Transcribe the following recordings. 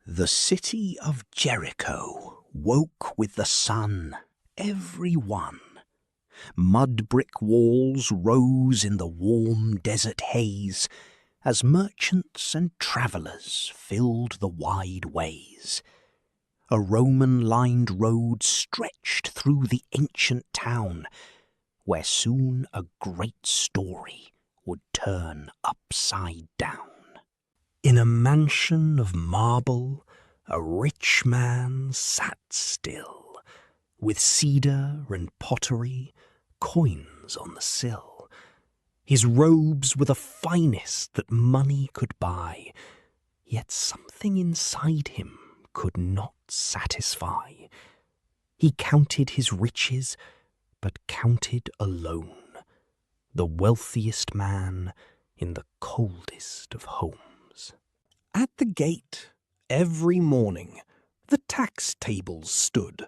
The city of Jericho woke with the sun, every one. Mud brick walls rose in the warm desert haze as merchants and travellers filled the wide ways. A Roman-lined road stretched through the ancient town, where soon a great story would turn upside down. In a mansion of marble, a rich man sat still, with cedar and pottery, coins on the sill. His robes were the finest that money could buy, yet something inside him could not satisfy. He counted his riches, but counted alone, the wealthiest man in the coldest of homes. At the gate, every morning, the tax tables stood,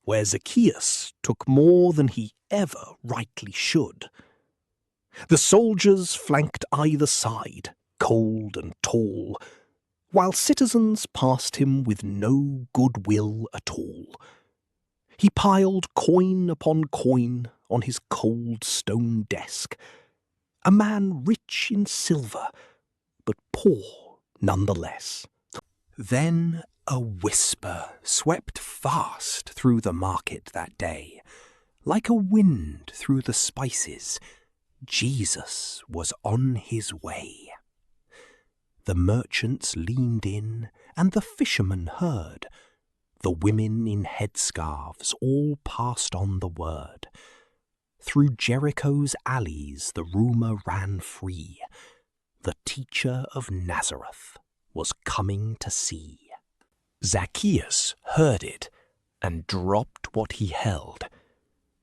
where Zacchaeus took more than he ever rightly should. The soldiers flanked either side, cold and tall, while citizens passed him with no goodwill at all. He piled coin upon coin on his cold stone desk, a man rich in silver, but poor nonetheless. Then a whisper swept fast through the market that day, like a wind through the spices. Jesus was on his way. The merchants leaned in, and the fishermen heard. The women in headscarves all passed on the word. Through Jericho's alleys the rumour ran free. The teacher of Nazareth was coming to see. Zacchaeus heard it, and dropped what he held.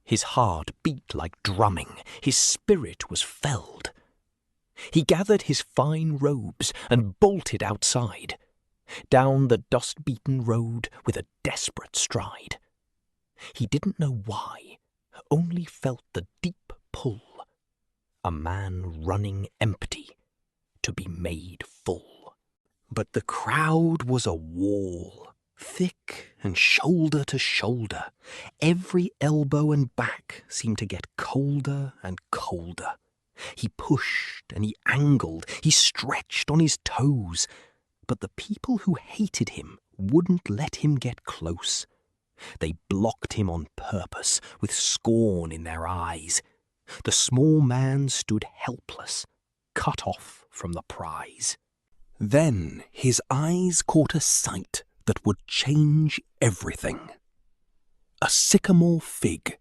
His heart beat like drumming, his spirit was felled. He gathered his fine robes and bolted outside, down the dust-beaten road with a desperate stride. He didn't know why, only felt the deep pull. A man running empty to be made full. But the crowd was a wall, thick and shoulder to shoulder. Every elbow and back seemed to get colder and colder. He pushed and he angled, he stretched on his toes, but the people who hated him wouldn't let him get close. They blocked him on purpose, with scorn in their eyes. The small man stood helpless, cut off from the prize. Then his eyes caught a sight that would change everything. A sycamore fig,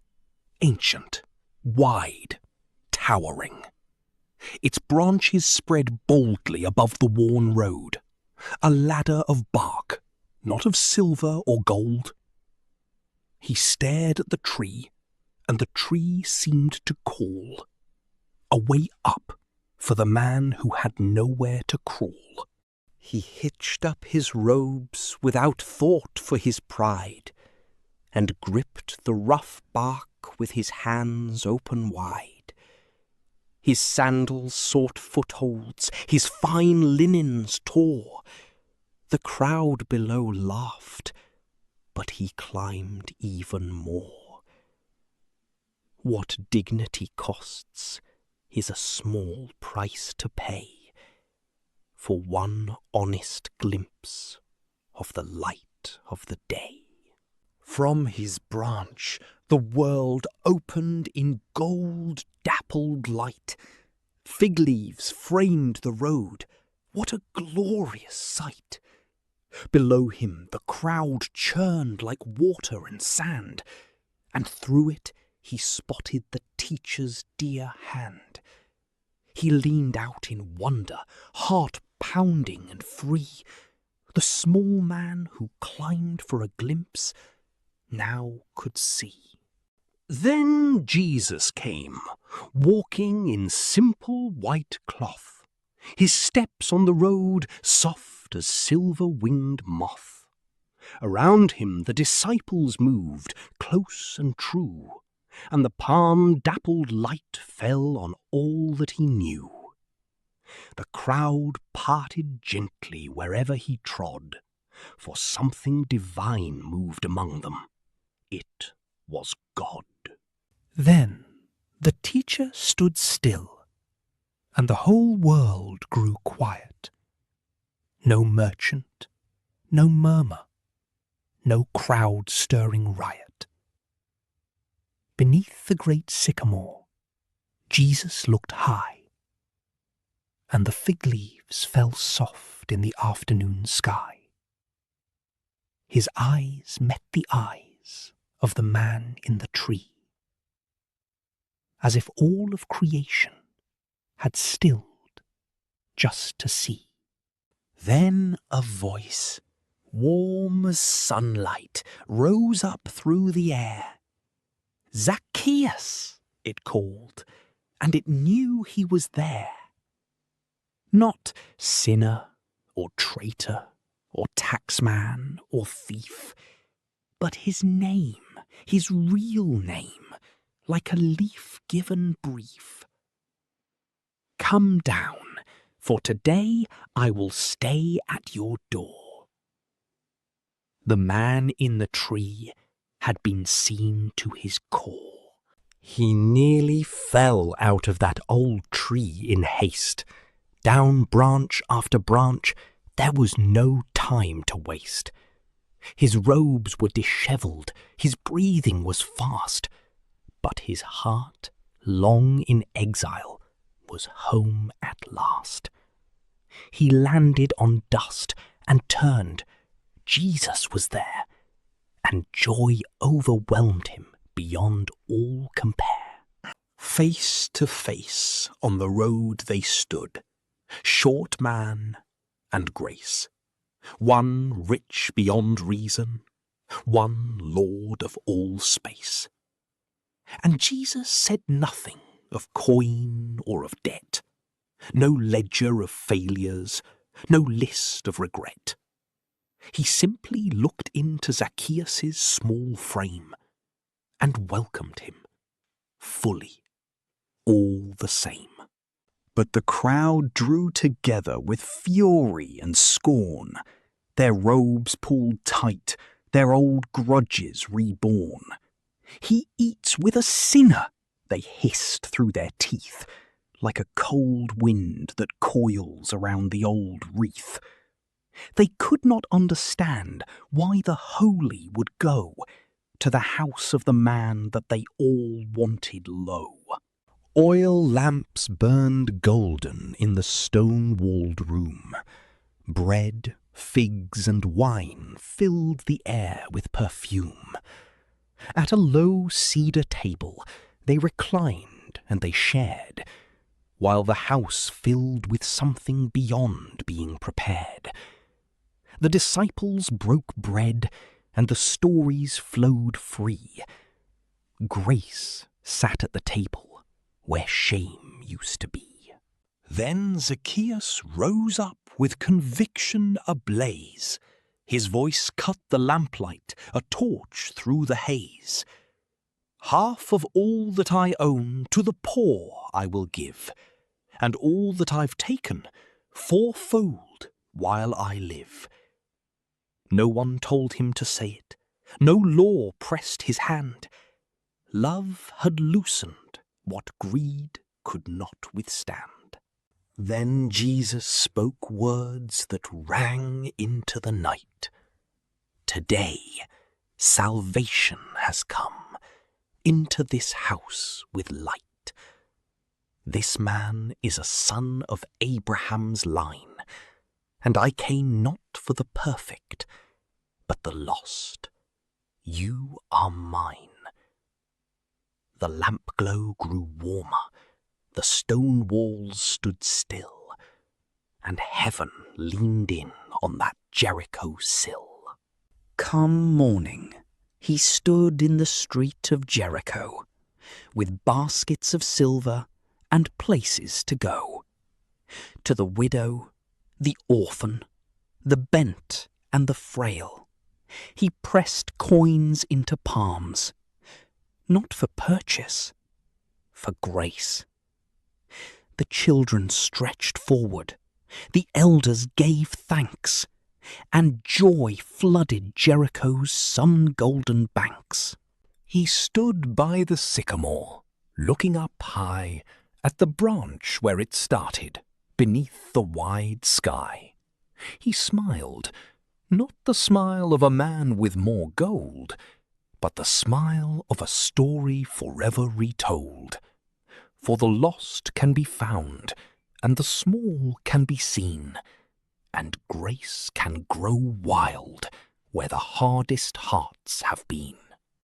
ancient, wide, towering. Its branches spread boldly above the worn road, a ladder of bark, not of silver or gold. He stared at the tree, and the tree seemed to call, a way up for the man who had nowhere to crawl. He hitched up his robes without thought for his pride, and gripped the rough bark with his hands open wide. His sandals sought footholds, his fine linens tore. The crowd below laughed, but he climbed even more. What dignity costs is a small price to pay for one honest glimpse of the light of the day. From his branch the world opened in gold-dappled light. Fig leaves framed the road. What a glorious sight! Below him the crowd churned like water and sand, and through it he spotted the teacher's dear hand. He leaned out in wonder, heart pounding and free. The small man who climbed for a glimpse now could see. Then Jesus came, walking in simple white cloth, his steps on the road soft as silver-winged moth. Around him the disciples moved, close and true, and the palm-dappled light fell on all that he knew. The crowd parted gently wherever he trod, for something divine moved among them. It was God. Then the teacher stood still, and the whole world grew quiet. No merchant, no murmur, no crowd-stirring riot. Beneath the great sycamore, Jesus looked high, and the fig leaves fell soft in the afternoon sky. His eyes met the eyes of the man in the tree, as if all of creation had stilled just to see. Then a voice, warm as sunlight, rose up through the air. "Zacchaeus," it called, and it knew he was there. Not sinner or traitor or taxman or thief, but his name, his real name, like a leaf given brief. "Come down, for today I will stay at your door." The man in the tree had been seen to his core. He nearly fell out of that old tree in haste. Down branch after branch, there was no time to waste. His robes were dishevelled, his breathing was fast, but his heart, long in exile, was home at last. He landed on dust and turned. Jesus was there, and joy overwhelmed him beyond all compare. Face to face on the road they stood, short man and grace, one rich beyond reason, one lord of all space. And Jesus said nothing of coin or of debt, no ledger of failures, no list of regret. He simply looked into Zacchaeus' small frame and welcomed him fully, all the same. But the crowd drew together with fury and scorn, their robes pulled tight, their old grudges reborn. "He eats with a sinner," they hissed through their teeth, like a cold wind that coils around the old wreath. They could not understand why the holy would go to the house of the man that they all wanted low. Oil lamps burned golden in the stone-walled room. Bread, figs, and wine filled the air with perfume. At a low cedar table they reclined and they shared, while the house filled with something beyond being prepared. The disciples broke bread, and the stories flowed free. Grace sat at the table where shame used to be. Then Zacchaeus rose up with conviction ablaze. His voice cut the lamplight, a torch through the haze. "Half of all that I own to the poor I will give, and all that I've taken fourfold while I live." No one told him to say it. No law pressed his hand. Love had loosened what greed could not withstand. Then Jesus spoke words that rang into the night. "Today, salvation has come into this house with light. This man is a son of Abraham's line, and I came not for the perfect, but the lost. You are mine." The lamp glow grew warmer, the stone walls stood still, and heaven leaned in on that Jericho sill. Come morning, he stood in the street of Jericho, with baskets of silver and places to go. To the widow, the orphan, the bent and the frail, he pressed coins into palms, not for purchase, for grace. The children stretched forward, the elders gave thanks, and joy flooded Jericho's sun-golden banks. He stood by the sycamore, looking up high at the branch where it started, beneath the wide sky. He smiled, not the smile of a man with more gold, but the smile of a story forever retold. For the lost can be found, and the small can be seen, and grace can grow wild where the hardest hearts have been.